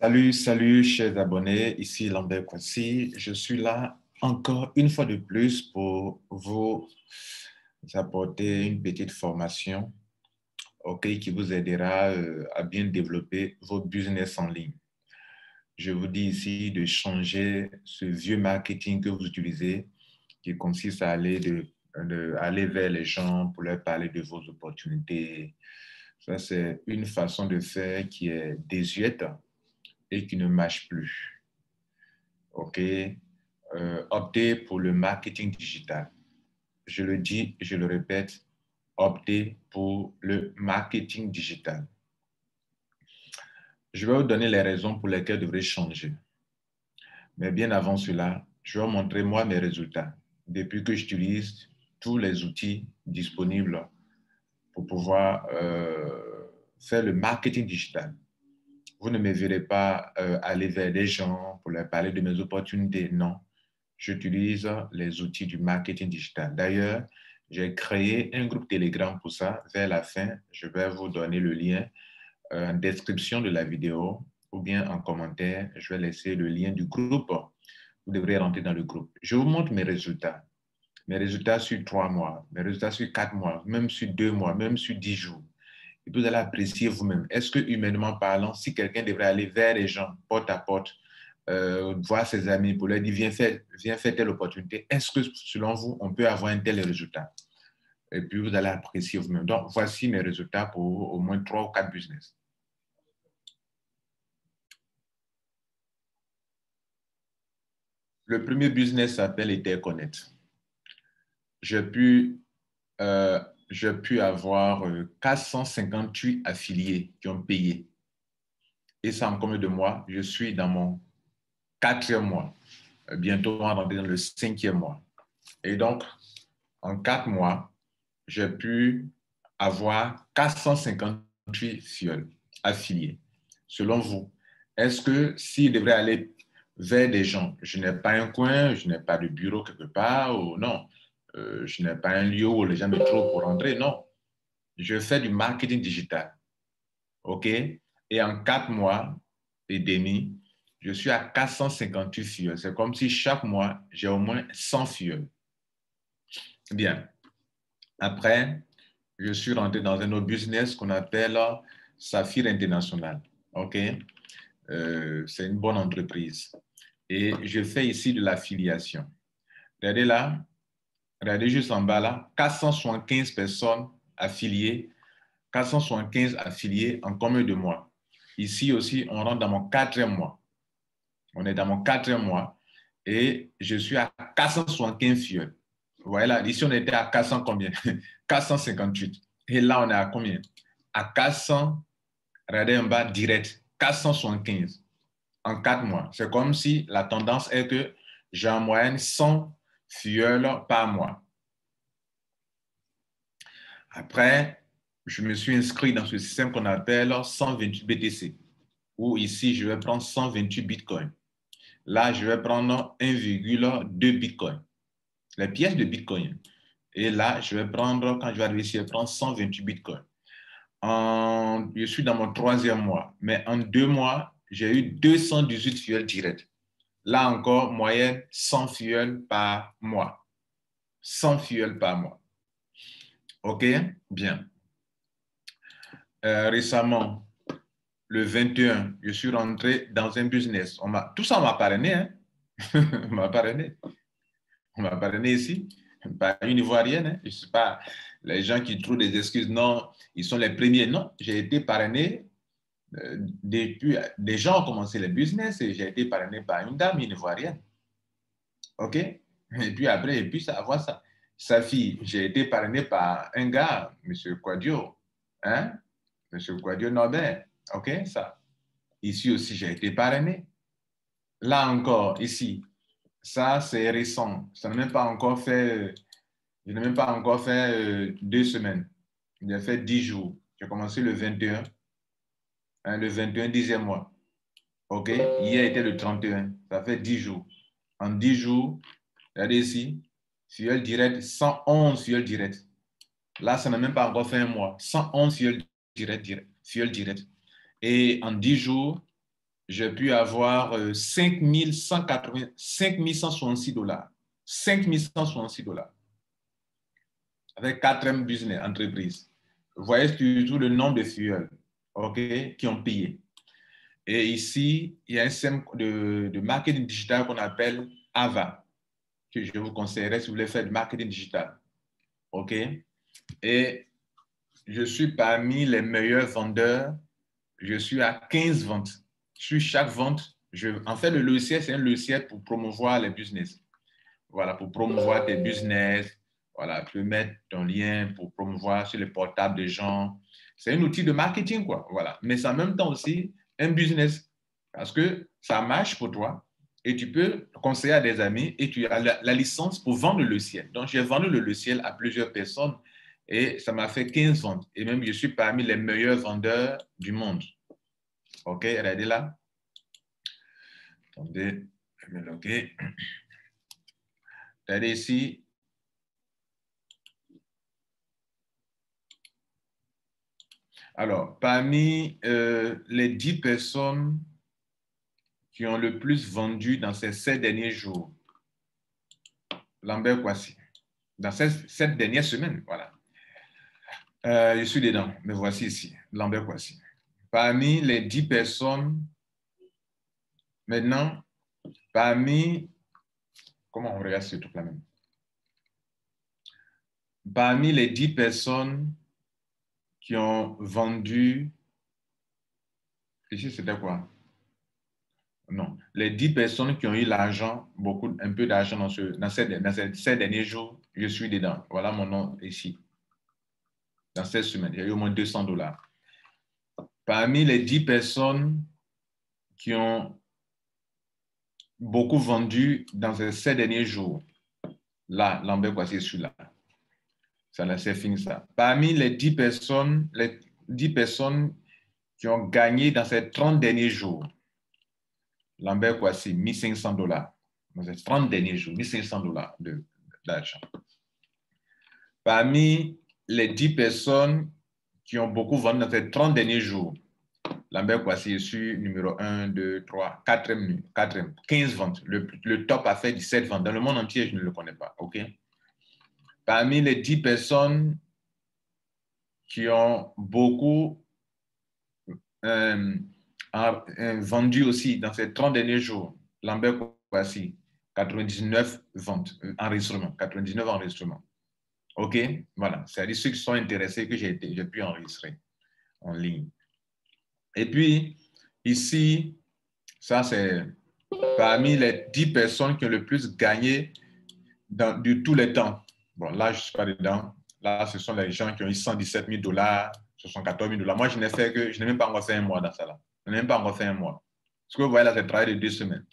Salut, salut, chers abonnés. Ici Lambert Kwasi. Je suis là encore une fois de plus pour vous apporter une petite formation, ok, qui vous aidera à bien développer votre business en ligne. Je vous dis ici de changer ce vieux marketing que vous utilisez, qui consiste à aller vers les gens pour leur parler de vos opportunités. Ça, c'est une façon de faire qui est désuète et qui ne marche plus. OK? Optez pour le marketing digital. Je le dis, je le répète, optez pour le marketing digital. Je vais vous donner les raisons pour lesquelles vous devrez changer. Mais bien avant cela, je vais vous montrer moi mes résultats depuis que j'utilise tous les outils disponibles pour pouvoir faire le marketing digital. Vous ne me verrez pas aller vers des gens pour leur parler de mes opportunités. Non, j'utilise les outils du marketing digital. D'ailleurs, j'ai créé un groupe Telegram pour ça. Vers la fin, je vais vous donner le lien en description de la vidéo ou bien en commentaire. Je vais laisser le lien du groupe. Vous devrez rentrer dans le groupe. Je vous montre mes résultats. Mes résultats sur 3 mois, mes résultats sur 4 mois, même sur 2 mois, même sur 10 jours. Et vous allez apprécier vous-même. Est-ce que, humainement parlant, si quelqu'un devrait aller vers les gens, porte à porte, voir ses amis pour leur dire, viens faire telle opportunité, est-ce que, selon vous, on peut avoir un tel résultat? Et puis, vous allez apprécier vous-même. Donc, voici mes résultats pour au moins 3 ou 4 business. Le premier business s'appelle Etherconnect. J'ai pu, euh, j'ai pu avoir 458 affiliés qui ont payé. Et ça en combien de mois? Je suis dans mon 4e mois. Bientôt, on va rentrer dans le 5e mois. Et donc, en 4 mois, j'ai pu avoir 458 fioles affiliés. Selon vous, est-ce que s'il devrait aller vers des gens, je n'ai pas un coin, je n'ai pas de bureau quelque part, ou non, je n'ai pas un lieu où les gens me trouvent pour rentrer, non. Je fais du marketing digital, OK? Et en 4 mois et demi, je suis à 458 fioles. C'est comme si chaque mois, j'ai au moins 100 fioles. Bien. Après, je suis rentré dans un autre business qu'on appelle Saphir International. OK? C'est une bonne entreprise. Et je fais ici de l'affiliation. Regardez là, regardez juste en bas là, 475 personnes affiliées, 475 affiliés en combien de mois? Ici aussi, on rentre dans mon 4e mois. On est dans mon 4e mois et je suis à 475 fioles. Vous voyez là, ici on était à 400 combien? 458. Et là, on est à combien? À 400, regardez en bas, direct, 475 en 4 mois. C'est comme si la tendance est que j'ai en moyenne 100 fioles par mois. Après, je me suis inscrit dans ce système qu'on appelle 128 BTC, où ici, je vais prendre 128 Bitcoin. Là, je vais prendre 1,2 Bitcoin, les pièces de Bitcoin. Et là, je vais prendre, quand je vais arriver ici, je vais prendre 128 Bitcoin. Je suis dans mon 3e mois, mais en 2 mois, j'ai eu 218 fioles directes. Là encore, moyenne 100 fioles par mois. 100 fioles par mois. OK? Bien. Récemment, le 21, je suis rentré dans un business. Tout ça, on m'a parrainé. Hein? On m'a parrainé. On m'a parrainé ici. Pas une Ivoirienne. Hein? Je ne sais pas, les gens qui trouvent des excuses, non, ils sont les premiers. Non, j'ai été parrainé. Depuis, des gens ont commencé le business et j'ai été parrainé par une dame, une Ivoirienne. OK? Et puis après, et puis ça, voir ça. Sa fille, j'ai été parrainé par un gars, M. Quadio. Hein? M. Quadio Norbert. OK? Ça. Ici aussi, j'ai été parrainé. Là encore, ici, ça, c'est récent. Ça n'a même pas encore fait, je n'ai même pas encore fait 2 semaines. J'ai fait 10 jours. J'ai commencé le 21, hein, le 21, 10e mois. OK? Hier était le 31. Ça fait 10 jours. En 10 jours, regardez ici, fuel direct, 111 fuel direct. Là, ça n'a même pas encore fait un mois. 111 fuel direct. Et en 10 jours, j'ai pu avoir 5166 $. 5166 $ avec 4M Business Entreprise. Vous voyez toujours le nombre de filleuls, OK, qui ont payé. Et ici, il y a un système de marketing digital qu'on appelle AVA, que je vous conseillerais si vous voulez faire du marketing digital. OK? Et je suis parmi les meilleurs vendeurs. Je suis à 15 ventes. Sur chaque vente, en fait, le logiciel, c'est un logiciel pour promouvoir les business. Voilà, pour promouvoir tes business. Voilà, tu peux mettre ton lien pour promouvoir sur les portables des gens. C'est un outil de marketing, quoi. Voilà. Mais c'est en même temps aussi un business parce que ça marche pour toi et tu peux conseiller à des amis et tu as la licence pour vendre le logiciel. Donc, j'ai vendu le logiciel à plusieurs personnes et ça m'a fait 15 ventes. Et même, je suis parmi les meilleurs vendeurs du monde. OK, regardez là. Attendez, je vais me loguer. Regardez ici. Alors, parmi les 10 personnes qui ont le plus vendu dans ces 7 derniers jours, Lambert Kwasi, dans ces 7 dernières semaines, voilà. Je suis dedans, me voici ici, Lambert Kwasi. Parmi les 10 personnes, maintenant, comment on regarde ce truc-là même? Parmi les 10 personnes qui ont vendu, ici c'était quoi? Non, les 10 personnes qui ont eu l'argent, un peu d'argent dans ces derniers jours, je suis dedans. Voilà mon nom ici. Dans cette semaine, j'ai eu au moins 200 $. Parmi les 10 personnes qui ont beaucoup vendu dans ces 7 derniers jours, là, Lambert Kwasi est celui-là. Ça, c'est fini ça. Parmi les 10 personnes qui ont gagné dans ces 30 derniers jours, Lambert Kwasi, 1500 $. Dans ces 30 derniers jours, 1500 $ d'argent. Parmi les 10 personnes qui ont beaucoup vendu dans ces 30 derniers jours, Lambert Kwasi est sur numéro 1, 2, 3, 4e, 15 ventes. Le top a fait 17 ventes. Dans le monde entier, je ne le connais pas. OK? Parmi les 10 personnes qui ont beaucoup vendu aussi dans ces 30 derniers jours, Lambert Kwasi, 99 ventes, enregistrements, 99 enregistrements. OK? Voilà. C'est-à-dire ceux qui sont intéressés que j'ai pu enregistrer en ligne. Et puis, ici, ça, c'est parmi les 10 personnes qui ont le plus gagné de tous les temps. Bon, là, je ne suis pas dedans. Là, ce sont les gens qui ont eu 117 000 $, 74 000 $. Moi, je n'ai même pas encore fait un mois dans ça là. Je n'ai même pas encore fait un mois. Ce que vous voyez là, c'est le travail de 2 semaines.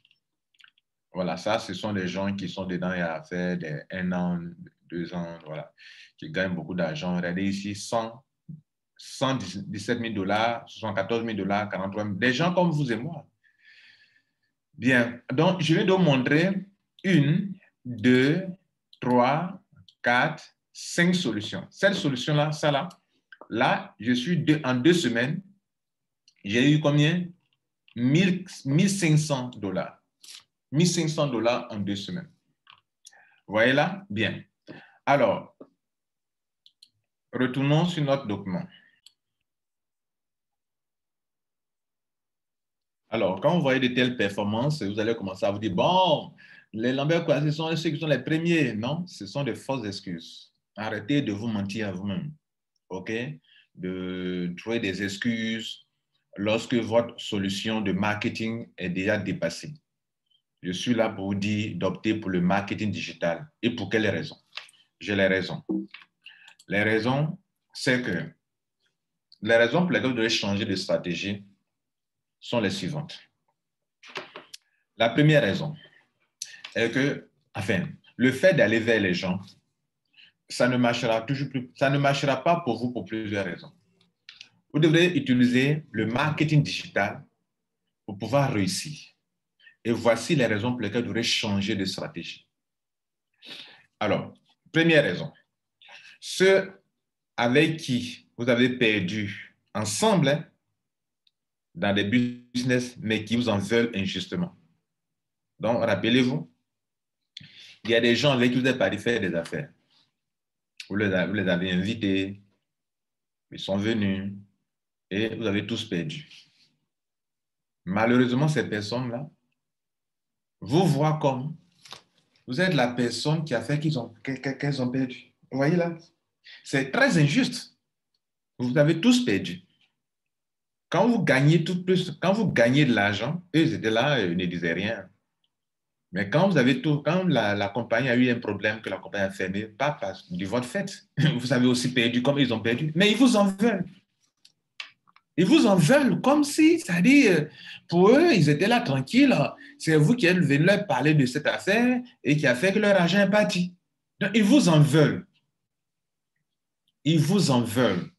Voilà, ça, ce sont les gens qui sont dedans et à faire un an, 2 ans, voilà, qui gagnent beaucoup d'argent. Regardez ici, 117 000 $, 74 000 $, 43 000 $. Des gens comme vous et moi. Bien, donc je vais donc montrer 1, 2, 3, 4, 5 solutions. Cette solution-là, ça là, je suis en 2 semaines, j'ai eu combien? 1500 $. 1500 $ en 2 semaines. Vous voyez là? Bien. Alors, retournons sur notre document. Alors, quand vous voyez de telles performances, vous allez commencer à vous dire, bon, les Lambert Kwasi sont ceux qui sont les premiers. Non, ce sont des fausses excuses. Arrêtez de vous mentir à vous-même. OK? De trouver des excuses lorsque votre solution de marketing est déjà dépassée. Je suis là pour vous dire d'opter pour le marketing digital. Et pour quelles raisons? J'ai les raisons. Les raisons, c'est que les raisons pour lesquelles vous devez changer de stratégie sont les suivantes. La première raison est que, le fait d'aller vers les gens, ça ne marchera pas pour vous pour plusieurs raisons. Vous devrez utiliser le marketing digital pour pouvoir réussir. Et voici les raisons pour lesquelles vous devrez changer de stratégie. Alors, première raison, ceux avec qui vous avez perdu ensemble, dans des business, mais qui vous en veulent injustement. Donc, rappelez-vous, il y a des gens avec qui vous êtes partis faire des affaires. Vous les avez invités, ils sont venus et vous avez tous perdu. Malheureusement, ces personnes-là vous voient comme vous êtes la personne qui a fait qu'elles ont perdu. Vous voyez là? C'est très injuste. Vous avez tous perdu. Quand vous gagnez quand vous gagnez de l'argent, eux, ils étaient là, ils ne disaient rien. Mais quand quand la compagnie a eu un problème, que la compagnie a fermé, pas de votre fait, vous avez aussi perdu comme ils ont perdu. Mais ils vous en veulent. Ils vous en veulent comme si, c'est-à-dire, pour eux, ils étaient là tranquilles. C'est vous qui êtes venu leur parler de cette affaire et qui a fait que leur argent est parti. Donc, ils vous en veulent. Ils vous en veulent.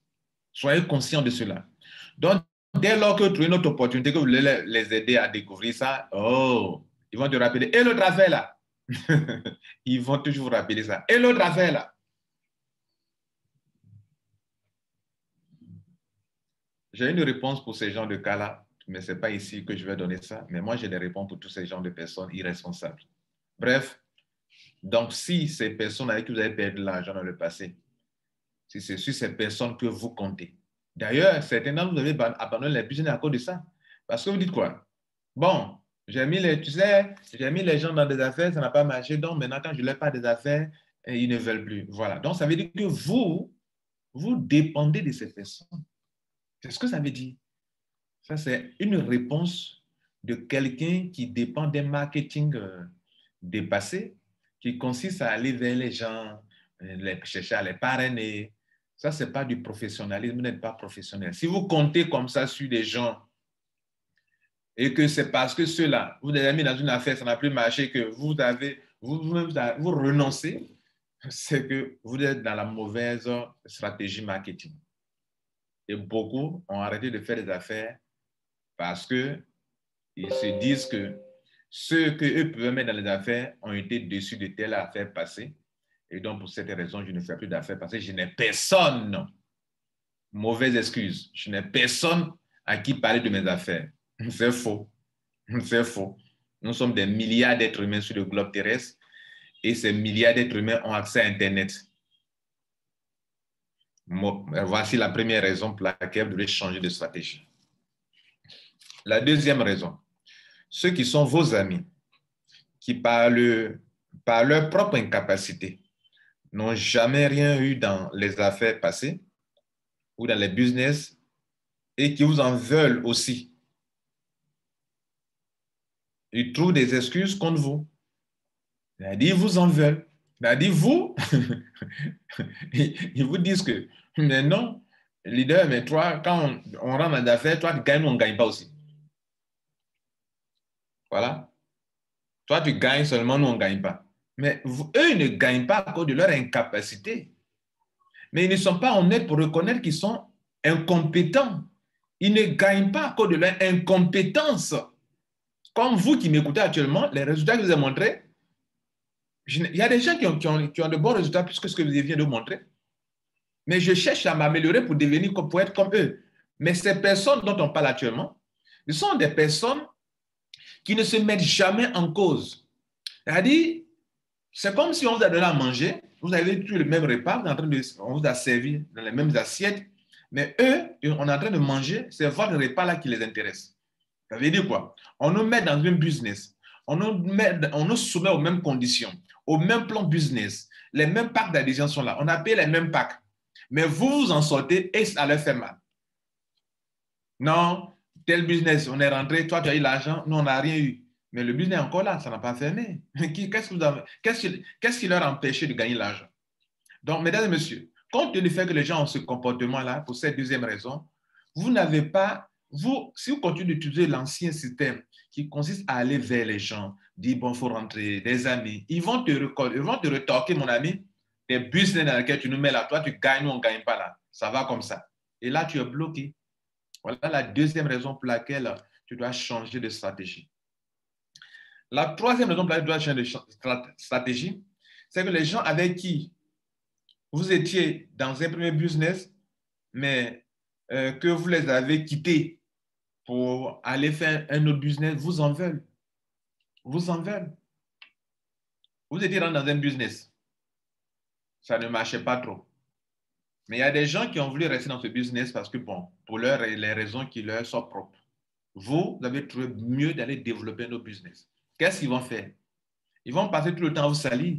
Soyez conscients de cela. Donc, dès lors que vous trouvez une autre opportunité, que vous voulez les aider à découvrir ça, oh, ils vont te rappeler. Et l'autre affaire là? Ils vont toujours vous rappeler ça. Et l'autre affaire là? J'ai une réponse pour ces genres de cas-là, mais ce n'est pas ici que je vais donner ça. Mais moi, j'ai des réponses pour tous ces genres de personnes irresponsables. Bref, donc si ces personnes avec qui vous avez perdu de l'argent dans le passé, si c'est sur ces personnes que vous comptez. D'ailleurs, certainement, vous avez abandonné les business à cause de ça. Parce que vous dites quoi? Bon, j'ai mis les gens dans des affaires, ça n'a pas marché. Donc maintenant, quand je leur parle des affaires, ils ne veulent plus. Voilà. Donc ça veut dire que vous dépendez de ces personnes. C'est ce que ça veut dire. Ça, c'est une réponse de quelqu'un qui dépend d'un marketing dépassé, qui consiste à aller vers les gens, les chercher à les parrainer. Ça, ce n'est pas du professionnalisme, vous n'êtes pas professionnel. Si vous comptez comme ça sur des gens et que c'est parce que ceux-là, vous les avez mis dans une affaire, ça n'a plus marché, que vous renoncez, c'est que vous êtes dans la mauvaise stratégie marketing. Et beaucoup ont arrêté de faire des affaires parce qu'ils se disent que ceux qu'eux peuvent mettre dans les affaires ont été déçus de telle affaire passée. Et donc, pour cette raison, je ne fais plus d'affaires parce que je n'ai personne. Mauvaise excuse. Je n'ai personne à qui parler de mes affaires. C'est faux. C'est faux. Nous sommes des milliards d'êtres humains sur le globe terrestre et ces milliards d'êtres humains ont accès à Internet. Voici la première raison pour laquelle vous devez changer de stratégie. La deuxième raison, ceux qui sont vos amis, qui par leur propre incapacité, n'ont jamais rien eu dans les affaires passées ou dans les business et qui vous en veulent aussi. Ils trouvent des excuses contre vous. Ils vous en veulent. Vous, ils vous disent que, mais non, leader, mais toi, quand on rentre dans les affaires, toi, tu gagnes, on ne gagne pas aussi. Voilà. Toi, tu gagnes seulement, nous, on ne gagne pas. Mais eux, ils ne gagnent pas à cause de leur incapacité. Mais ils ne sont pas honnêtes pour reconnaître qu'ils sont incompétents. Ils ne gagnent pas à cause de leur incompétence. Comme vous qui m'écoutez actuellement, les résultats que je vous ai montrés, il y a des gens qui ont de bons résultats plus que ce que vous venez de montrer. Mais je cherche à m'améliorer pour être comme eux. Mais ces personnes dont on parle actuellement, ce sont des personnes qui ne se mettent jamais en cause. C'est-à-dire, c'est comme si on vous a donné à manger, vous avez tout le même repas, on vous a servi dans les mêmes assiettes, mais eux, on est en train de manger, c'est votre repas-là qui les intéresse. Ça veut dire quoi? On nous met dans un business, on nous soumet aux mêmes conditions, au même plan business, les mêmes packs d'adhésion sont là, on a payé les mêmes packs, mais vous vous en sortez et ça leur fait mal. Non, tel business, on est rentré, toi tu as eu l'argent, nous on n'a rien eu. Mais le business est encore là, ça n'a pas fermé. Qu'est-ce qui leur a empêché de gagner l'argent? Donc, mesdames et messieurs, compte tenu du fait que les gens ont ce comportement-là, pour cette deuxième raison, vous n'avez pas, si vous continuez d'utiliser l'ancien système qui consiste à aller vers les gens, dire bon, il faut rentrer, des amis, ils vont te retorquer, mon ami, des business dans lesquels tu nous mets là, toi tu gagnes, nous on ne gagne pas là. Ça va comme ça. Et là, tu es bloqué. Voilà la deuxième raison pour laquelle tu dois changer de stratégie. La troisième raison pour laquelle tu dois changer de stratégie, c'est que les gens avec qui vous étiez dans un premier business, mais que vous les avez quittés pour aller faire un autre business, vous en veulent. Vous en veulent. Vous étiez dans un business. Ça ne marchait pas trop. Mais il y a des gens qui ont voulu rester dans ce business parce que, bon, pour les raisons qui leur sont propres. Vous avez trouvé mieux d'aller développer nos business. Qu'est-ce qu'ils vont faire? Ils vont passer tout le temps à vous salir.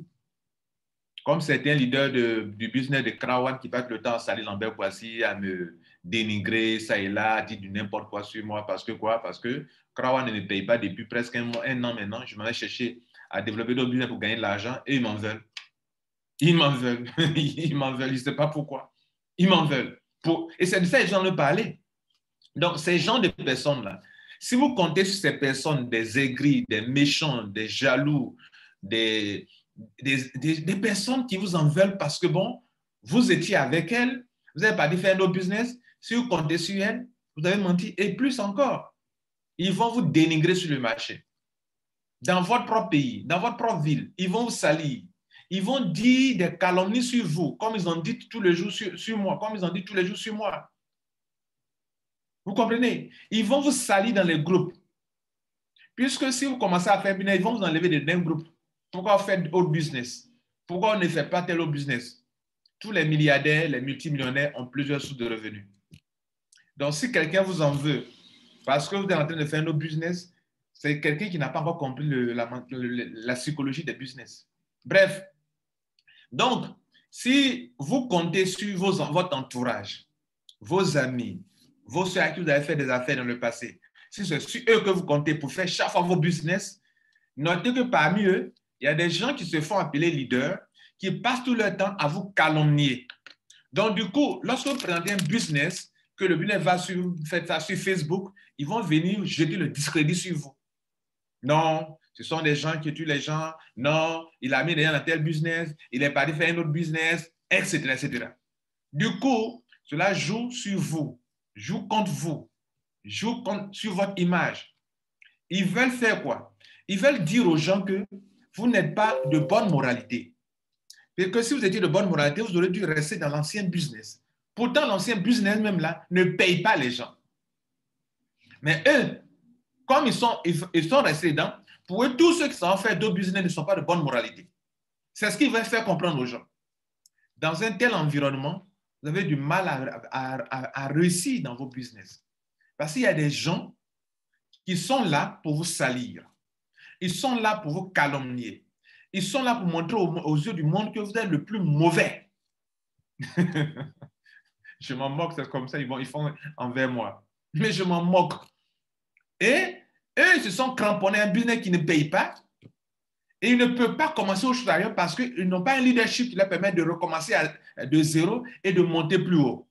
Comme certains leaders du business de Krawan qui passent le temps à salir Lambert Kouassi, à me dénigrer, ça et là, à dire du n'importe quoi sur moi. Parce que quoi? Parce que Krawan ne me paye pas depuis presque un an maintenant. Je m'en vais chercher à développer d'autres business pour gagner de l'argent et ils m'en veulent. Ils m'en veulent. Ils m'en veulent. Je ne sais pas pourquoi. Ils m'en veulent. Et c'est de ça que j'en ai parlé. Donc, ces gens de personnes-là, si vous comptez sur ces personnes, des aigris, des méchants, des jaloux, des personnes qui vous en veulent parce que, bon, vous étiez avec elles, vous n'avez pas dit faire un autre business, si vous comptez sur elles, vous avez menti. Et plus encore, ils vont vous dénigrer sur le marché. Dans votre propre pays, dans votre propre ville, ils vont vous salir. Ils vont dire des calomnies sur vous, comme ils ont dit tous les jours sur moi, comme ils ont dit tous les jours sur moi. Vous comprenez? Ils vont vous salir dans les groupes. Puisque si vous commencez à faire business, ils vont vous enlever de d'un groupe. Pourquoi vous faites autre business? Pourquoi on ne fait pas tel autre business? Tous les milliardaires, les multimillionnaires ont plusieurs sources de revenus. Donc, si quelqu'un vous en veut parce que vous êtes en train de faire un autre business, c'est quelqu'un qui n'a pas encore compris la psychologie des business. Bref, donc, si vous comptez sur votre entourage, vos amis, ceux à qui vous avez fait des affaires dans le passé, si c'est sur eux que vous comptez pour faire chaque fois vos business, notez que parmi eux, il y a des gens qui se font appeler leaders, qui passent tout leur temps à vous calomnier. Donc, du coup, lorsque vous présentez un business, que le business va faire ça sur Facebook, ils vont venir jeter le discrédit sur vous. Non, ce sont des gens qui tuent les gens. Non, il a mis des gens dans tel business, il est parti faire un autre business, etc., etc. Du coup, cela joue sur vous, joue contre vous, joue sur votre image. Ils veulent faire quoi? Ils veulent dire aux gens que vous n'êtes pas de bonne moralité. Et que si vous étiez de bonne moralité, vous auriez dû rester dans l'ancien business. Pourtant, l'ancien business même là ne paye pas les gens. Mais eux, comme ils sont restés dedans, pour eux, tous ceux qui sont fait d'autres business ne sont pas de bonne moralité. C'est ce qu'ils veulent faire comprendre aux gens. Dans un tel environnement, vous avez du mal à réussir dans vos business. Parce qu'il y a des gens qui sont là pour vous salir. Ils sont là pour vous calomnier. Ils sont là pour montrer aux yeux du monde que vous êtes le plus mauvais. Je m'en moque, c'est comme ça, ils font envers moi. Mais je m'en moque. Et eux, ils se sont cramponnés à un business qui ne paye pas. Et ils ne peuvent pas commencer au ailleurs parce qu'ils n'ont pas un leadership qui leur permet de recommencer de zéro et de monter plus haut.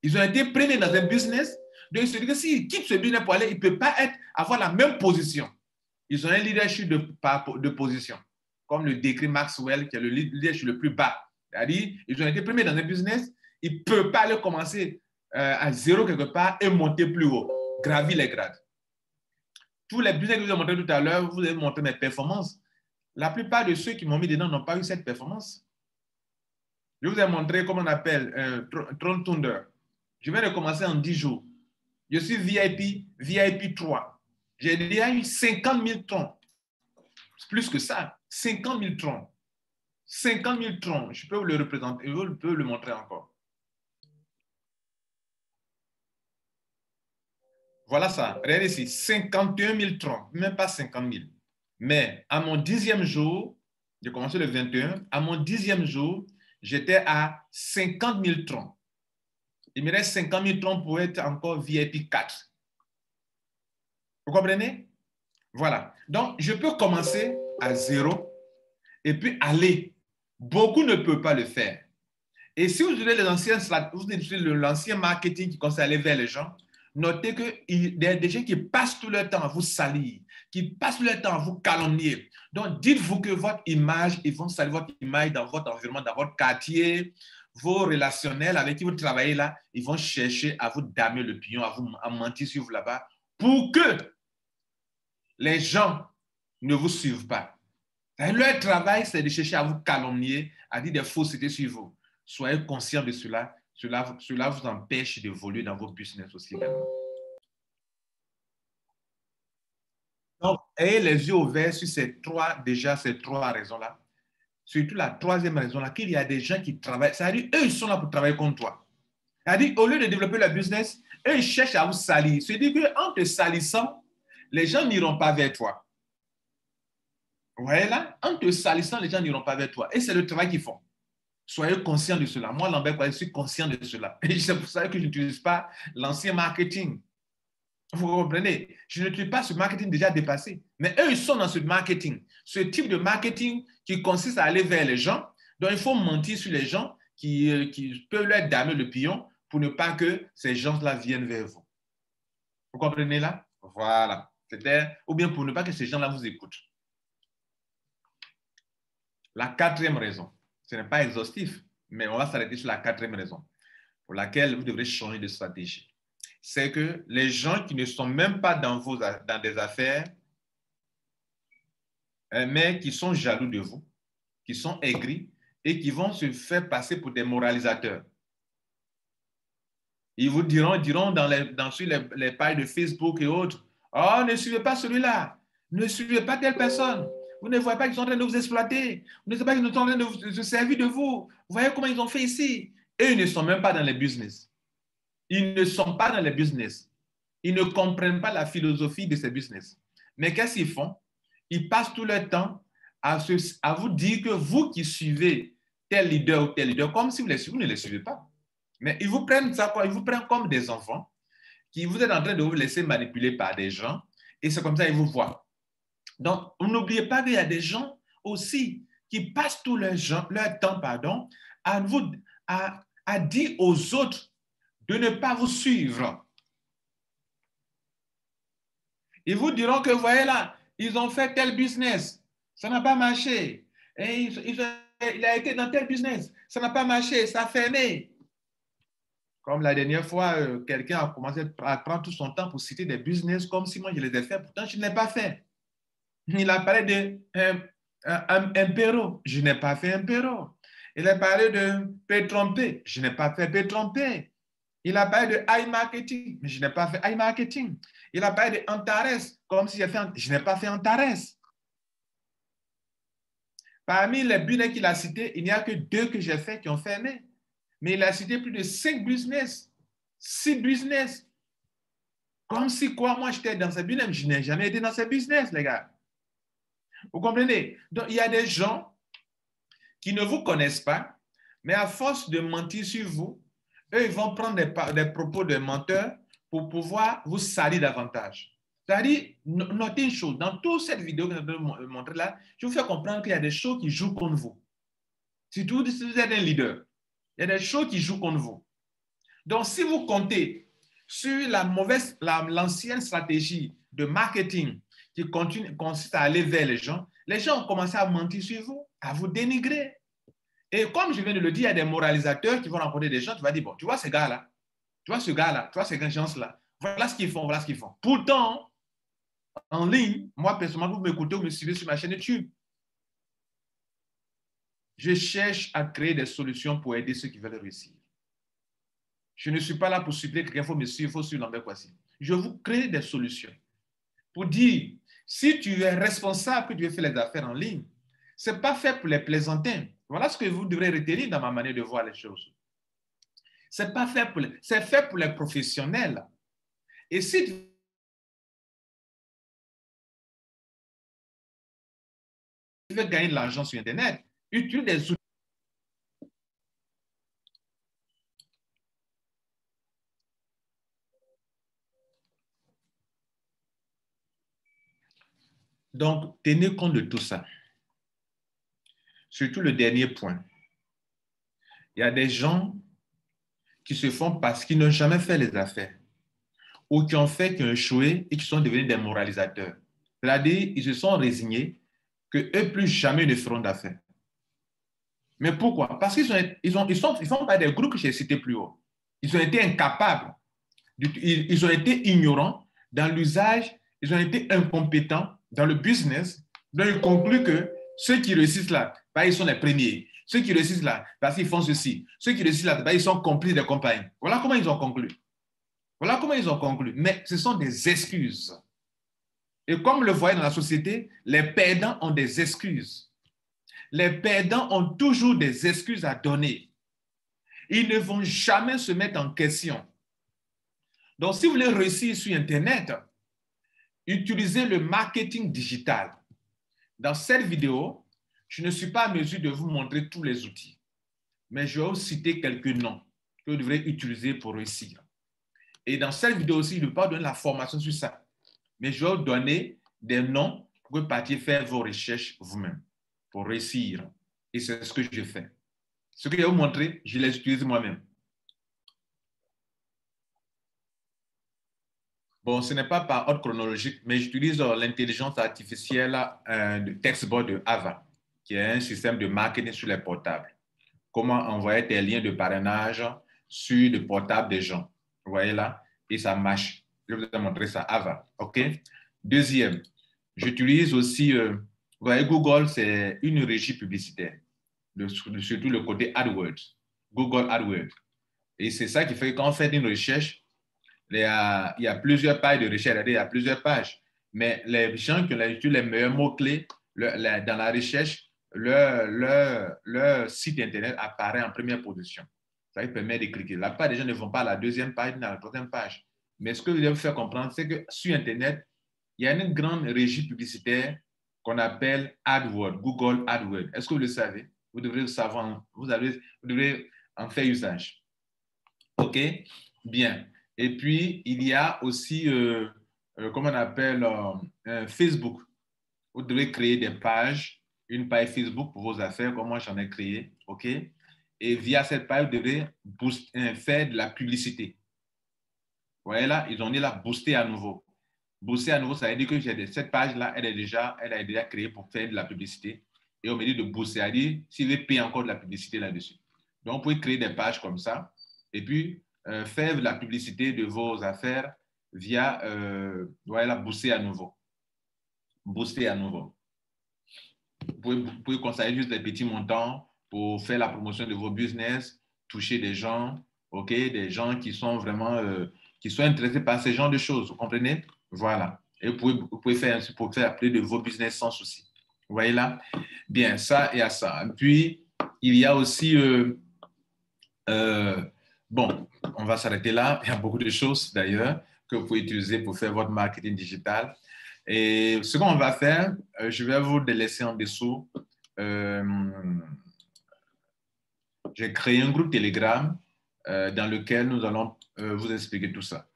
Ils ont été prenés dans un business. Donc, ils se disent que s'ils quittent ce business pour aller, ils ne peuvent pas avoir la même position. Ils ont un leadership de position, comme le décrit Maxwell, qui est le leadership le plus bas. C'est-à-dire, ils ont été prenés dans un business, ils ne peuvent pas aller commencer à zéro quelque part et monter plus haut, gravir les grades. Tous les business que je vous ai montré tout à l'heure, vous avez montré mes performances. La plupart de ceux qui m'ont mis dedans n'ont pas eu cette performance. Je vous ai montré comment on appelle Tron Thunder. Je viens de commencer en 10 jours. Je suis VIP 3. J'ai déjà eu 50 000 troncs. Plus que ça, 50 000 troncs. 50 000 troncs. Je peux vous le représenter, je peux le montrer encore. Voilà ça. Regardez ici, 51 000 troncs, même pas 50 000. Mais à mon 10e jour, j'ai commencé le 21, à mon 10e jour, j'étais à 50 000 troncs. Il me reste 50 000 troncs pour être encore VIP 4. Vous comprenez? Voilà. Donc, je peux commencer à zéro et puis aller. Beaucoup ne peuvent pas le faire. Et si vous utilisez l'ancien marketing qui consiste à aller vers les gens, notez qu'il y a des gens qui passent tout leur temps à vous salir, qui passent tout leur temps à vous calomnier. Donc, dites-vous que votre image, ils vont salir votre image dans votre environnement, dans votre quartier, vos relationnels avec qui vous travaillez là, ils vont chercher à vous damer le pion, à mentir sur vous là-bas, pour que les gens ne vous suivent pas. Leur travail, c'est de chercher à vous calomnier, à dire des faussetés sur vous. Soyez conscient de cela. Cela vous empêche d'évoluer dans vos business aussi également. Donc, ayez les yeux ouverts sur ces trois raisons-là. Surtout la troisième raison-là, qu'il y a des gens qui travaillent. C'est-à-dire, eux, ils sont là pour travailler contre toi. C'est-à-dire, au lieu de développer leur business, eux, ils cherchent à vous salir. C'est-à-dire qu'en te salissant, les gens n'iront pas vers toi. Vous voyez là? En te salissant, les gens n'iront pas vers toi. Et c'est le travail qu'ils font. Soyez conscients de cela. Moi, Lambert, je suis conscient de cela. Et c'est pour ça que je n'utilise pas l'ancien marketing. Vous comprenez? Je n'utilise pas ce marketing déjà dépassé. Mais eux, ils sont dans ce marketing. Ce type de marketing qui consiste à aller vers les gens. Donc, il faut mentir sur les gens qui peuvent leur damer le pion pour ne pas que ces gens-là viennent vers vous. Vous comprenez là? Voilà. Ou bien pour ne pas que ces gens-là vous écoutent. La quatrième raison, ce n'est pas exhaustif, mais on va s'arrêter sur la quatrième raison pour laquelle vous devrez changer de stratégie. C'est que les gens qui ne sont même pas dans des affaires, mais qui sont jaloux de vous, qui sont aigris et qui vont se faire passer pour des moralisateurs. Ils vous diront sur les pages de Facebook et autres, « Oh, ne suivez pas celui-là, ne suivez pas telle personne. Vous ne voyez pas qu'ils sont en train de vous exploiter. Vous ne savez pas qu'ils sont en train de se servir de vous. Vous voyez comment ils ont fait ici. » Et ils ne sont même pas dans les business. Ils ne sont pas dans les business. Ils ne comprennent pas la philosophie de ces business. Mais qu'est-ce qu'ils font? Ils passent tout leur temps à vous dire que vous qui suivez tel leader ou tel leader, comme si vous ne les suivez pas. Mais ils vous prennent ça, ils vous prennent comme des enfants qui vous êtes en train de vous laisser manipuler par des gens et c'est comme ça qu'ils vous voient. Donc, n'oubliez pas qu'il y a des gens aussi qui passent tout leur temps à dire aux autres de ne pas vous suivre. Ils vous diront que, voyez là, ils ont fait tel business, ça n'a pas marché. Et il a été dans tel business, ça n'a pas marché, ça a fermé. Comme la dernière fois, quelqu'un a commencé à prendre tout son temps pour citer des business comme si moi je les ai fait, pourtant je ne l'ai pas fait. Il a parlé de Impero, je n'ai pas fait Impero. Il a parlé de Pétrompé, je n'ai pas fait Pétrompé. Il a parlé de iMarketing, mais je n'ai pas fait iMarketing. Il a parlé de Antares, comme si je n'ai pas fait Antares. Parmi les business qu'il a cités, il n'y a que 2 que j'ai fait qui ont fermé. Mais il a cité plus de 5 business, 6 business. Comme si quoi, moi j'étais dans ces business, je n'ai jamais été dans ces business, les gars. Vous comprenez? Donc, il y a des gens qui ne vous connaissent pas, mais à force de mentir sur vous, eux, ils vont prendre des propos de menteurs pour pouvoir vous salir davantage. C'est-à-dire, notez une chose, dans toute cette vidéo que je vais vous montrer là, je vous fais comprendre qu'il y a des choses qui jouent contre vous. Surtout si vous êtes un leader, il y a des choses qui jouent contre vous. Donc, si vous comptez sur l'ancienne stratégie de marketing qui consiste à aller vers les gens ont commencé à mentir sur vous, à vous dénigrer. Et comme je viens de le dire, il y a des moralisateurs qui vont rencontrer des gens, tu vas dire, bon, tu vois ce gars-là, tu vois ce gars-là, tu vois ces gens-là, voilà ce qu'ils font, voilà ce qu'ils font. Pourtant, en ligne, moi, personnellement, vous m'écoutez, vous me suivez sur ma chaîne YouTube. Je cherche à créer des solutions pour aider ceux qui veulent réussir. Je ne suis pas là pour supplier quelqu'un, il faut me suivre, il faut suivre Lambert Kouassi. Je vous crée des solutions pour dire, si tu es responsable que tu veux faire les affaires en ligne, ce n'est pas fait pour les plaisantins. Voilà ce que vous devrez retenir dans ma manière de voir les choses. C'est fait pour les professionnels. Et si tu veux gagner de l'argent sur Internet, utilise des outils. Donc, tenez compte de tout ça. Surtout le dernier point. Il y a des gens qui se font parce qu'ils n'ont jamais fait les affaires ou qui ont échoué et qui sont devenus des moralisateurs. C'est-à-dire, ils se sont résignés qu'eux plus jamais ne feront d'affaires. Mais pourquoi? Parce qu'ils font pas des groupes que j'ai cités plus haut. Ils ont été incapables, ils ont été ignorants dans l'usage, ils ont été incompétents dans le business. Donc, ils concluent que ceux qui réussissent là, bah, ils sont les premiers. Ceux qui réussissent là, parce qu'ils font ceci. Ceux qui réussissent là, bah, ils sont complices des compagnies. Voilà comment ils ont conclu. Voilà comment ils ont conclu. Mais ce sont des excuses. Et comme le voyez dans la société, les perdants ont des excuses. Les perdants ont toujours des excuses à donner. Ils ne vont jamais se mettre en question. Donc, si vous voulez réussir sur Internet, utilisez le marketing digital. Dans cette vidéo, je ne suis pas en mesure de vous montrer tous les outils, mais je vais vous citer quelques noms que vous devrez utiliser pour réussir. Et dans cette vidéo aussi, je ne vais pas donner la formation sur ça, mais je vais vous donner des noms pour que vous partiez faire vos recherches vous-même pour réussir. Et c'est ce que je fais. Ce que je vais vous montrer, je les utilise moi-même. Bon, ce n'est pas par ordre chronologique, mais j'utilise l'intelligence artificielle de Textbot de Ava, qui est un système de marketing sur les portables. Comment envoyer des liens de parrainage sur le portable des gens. Vous voyez là? Et ça marche. Je vais vous montrer ça. Ava. OK? Deuxième, j'utilise aussi, vous voyez, Google, c'est une régie publicitaire, surtout le côté AdWords. Google AdWords. Et c'est ça qui fait que quand on fait une recherche, il y a plusieurs pages de recherche, il y a plusieurs pages. Mais les gens qui ont les meilleurs mots-clés dans la recherche, leur site Internet apparaît en première position. Ça permet de cliquer. La plupart des gens ne vont pas à la deuxième page, ni à la troisième page. Mais ce que je vais vous faire comprendre, c'est que sur Internet, il y a une grande régie publicitaire qu'on appelle AdWords, Google AdWords. Est-ce que vous le savez? Vous devrez le savoir, vous devrez en faire usage. OK? Bien. Et puis, il y a aussi, comment on appelle, Facebook. Vous devez créer des pages, une page Facebook pour vos affaires, comme moi j'en ai créé, OK? Et via cette page, vous devez faire de la publicité. Vous voyez là, ils ont dit là, booster à nouveau. Booster à nouveau, ça veut dire que cette page-là, elle est déjà créée pour faire de la publicité. Et on me dit de booster, c'est-à-dire s'il veut payer encore de la publicité là-dessus. Donc, vous pouvez créer des pages comme ça et puis faire de la publicité de vos affaires via, voilà, booster à nouveau. Booster à nouveau. Vous pouvez conseiller juste des petits montants pour faire la promotion de vos business, toucher des gens, OK, des gens qui sont vraiment, qui sont intéressés par ce genre de choses, vous comprenez? Voilà. Et vous pouvez faire ainsi pour faire appeler de vos business sans souci. Vous voyez là? Bien, ça et à ça. Puis, il y a aussi, bon, on va s'arrêter là. Il y a beaucoup de choses d'ailleurs que vous pouvez utiliser pour faire votre marketing digital. Et ce qu'on va faire, je vais vous laisser en dessous. J'ai créé un groupe Telegram dans lequel nous allons vous expliquer tout ça.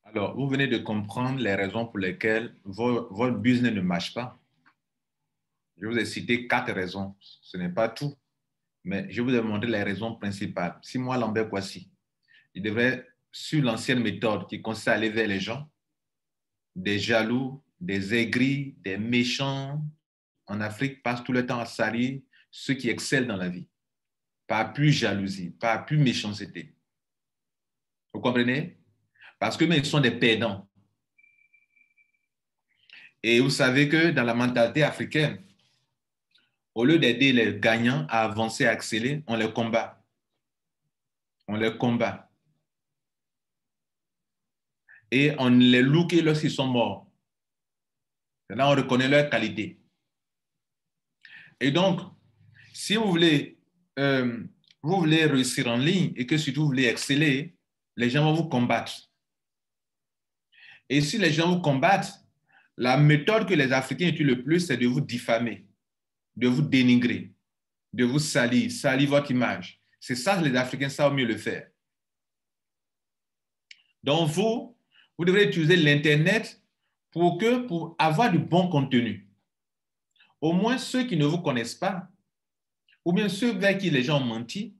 Alors, vous venez de comprendre les raisons pour lesquelles votre business ne marche pas. Je vous ai cité 4 raisons. Ce n'est pas tout, mais je vous ai montré les raisons principales. Si moi, Lambert Kwasi, il devrait, sur l'ancienne méthode qui consiste à aller vers les gens, des jaloux, des aigris, des méchants en Afrique passent tout le temps à salir ceux qui excellent dans la vie. Par plus jalousie, par plus méchanceté. Vous comprenez? Parce que mais ils sont des perdants. Et vous savez que dans la mentalité africaine, au lieu d'aider les gagnants à avancer, à exceller, on les combat. On les combat. Et on les loue lorsqu'ils sont morts. Là, on reconnaît leur qualité. Et donc, si vous voulez réussir en ligne et que surtout vous voulez exceller, les gens vont vous combattre. Et si les gens vous combattent, la méthode que les Africains utilisent le plus, c'est de vous diffamer, de vous dénigrer, de vous salir, salir votre image. C'est ça que les Africains savent mieux le faire. Donc, vous devrez utiliser l'Internet pour avoir du bon contenu. Au moins ceux qui ne vous connaissent pas, ou bien ceux vers qui les gens ont menti,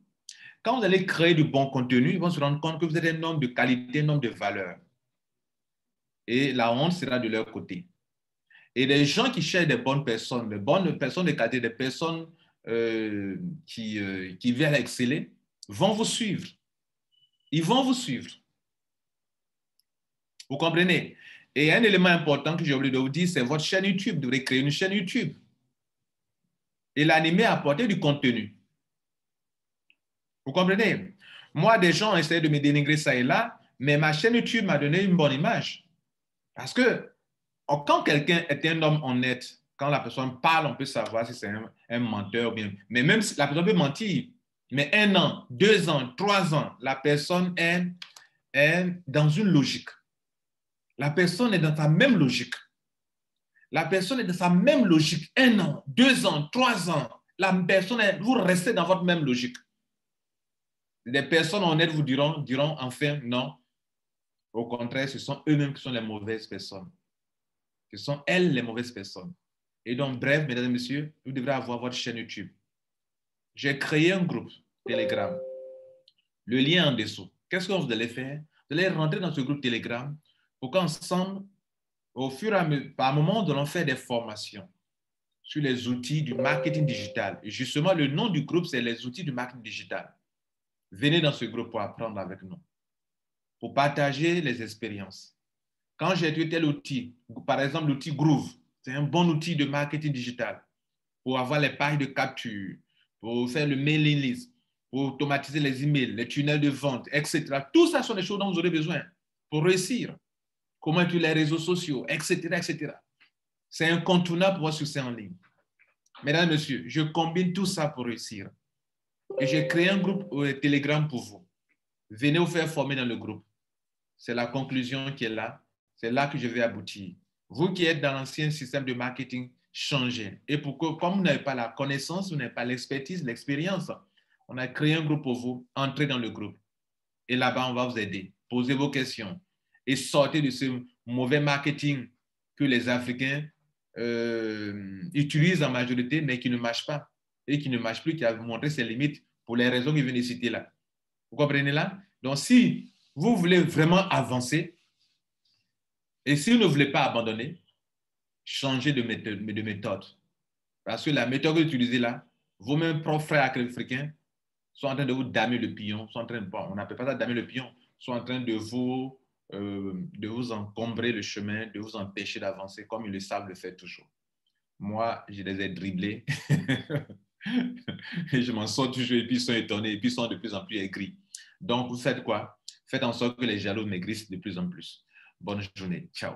quand vous allez créer du bon contenu, ils vont se rendre compte que vous êtes un homme de qualité, un homme de valeur. Et la honte sera de leur côté. Et les gens qui cherchent des bonnes personnes de qualité, des personnes qui veulent exceller, vont vous suivre. Ils vont vous suivre. Vous comprenez? Et un élément important que j'ai oublié de vous dire, c'est votre chaîne YouTube. Vous devrez créer une chaîne YouTube. Et l'animer à apporter du contenu. Vous comprenez? Moi, des gens essaient de me dénigrer ça et là, Mais ma chaîne YouTube m'a donné une bonne image. Parce que quand quelqu'un est un homme honnête, quand la personne parle, on peut savoir si c'est un menteur ou bien. Mais même si la personne peut mentir, mais 1 an, 2 ans, 3 ans, la personne est dans une logique. La personne est dans sa même logique. La personne est dans sa même logique. 1 an, 2 ans, 3 ans. La personne vous restez dans votre même logique. Les personnes honnêtes vous diront enfin non. Au contraire, ce sont eux-mêmes qui sont les mauvaises personnes. Ce sont elles les mauvaises personnes. Et donc, bref, mesdames et messieurs, vous devrez avoir votre chaîne YouTube. J'ai créé un groupe Telegram. Le lien en dessous. Qu'est-ce que vous allez faire? Vous allez rentrer dans ce groupe Telegram pour qu'ensemble, au fur et à mesure, par moment, nous allons faire des formations sur les outils du marketing digital. Et justement, le nom du groupe, c'est les outils du marketing digital. Venez dans ce groupe pour apprendre avec nous, pour partager les expériences. Quand j'ai utilisé tel outil, par exemple l'outil Groove, c'est un bon outil de marketing digital pour avoir les pages de capture, pour faire le mailing list, pour automatiser les emails, les tunnels de vente, etc. Tout ça sont des choses dont vous aurez besoin pour réussir. Comment utiliser les réseaux sociaux, etc., etc. C'est incontournable pour votre succès en ligne. Mesdames et messieurs, je combine tout ça pour réussir. Et j'ai créé un groupe Telegram pour vous. Venez vous faire former dans le groupe. C'est la conclusion qui est là. C'est là que je vais aboutir. Vous qui êtes dans l'ancien système de marketing, changez. Et pourquoi, comme vous n'avez pas la connaissance, vous n'avez pas l'expertise, l'expérience, on a créé un groupe pour vous. Entrez dans le groupe. Et là-bas, on va vous aider. Posez vos questions. Et sortez de ce mauvais marketing que les Africains utilisent en majorité, mais qui ne marche pas. Et qui ne marche plus, qui a montré ses limites pour les raisons que je viens de citer là. Vous comprenez là? Donc, si vous voulez vraiment avancer, et si vous ne voulez pas abandonner, changez de méthode. Parce que la méthode que vous utilisez là, vos-mêmes propres frères africains sont en train de vous damer le pion, sont en train, bon, on n'appelle pas ça damer le pion, sont en train de vous encombrer le chemin, de vous empêcher d'avancer comme ils le savent le faire toujours. Moi, je les ai dribblés et je m'en sors toujours et puis ils sont étonnés et puis ils sont de plus en plus aigris. Donc, vous faites quoi? Faites en sorte que les jaloux maigrissent de plus en plus. Bonne journée. Ciao.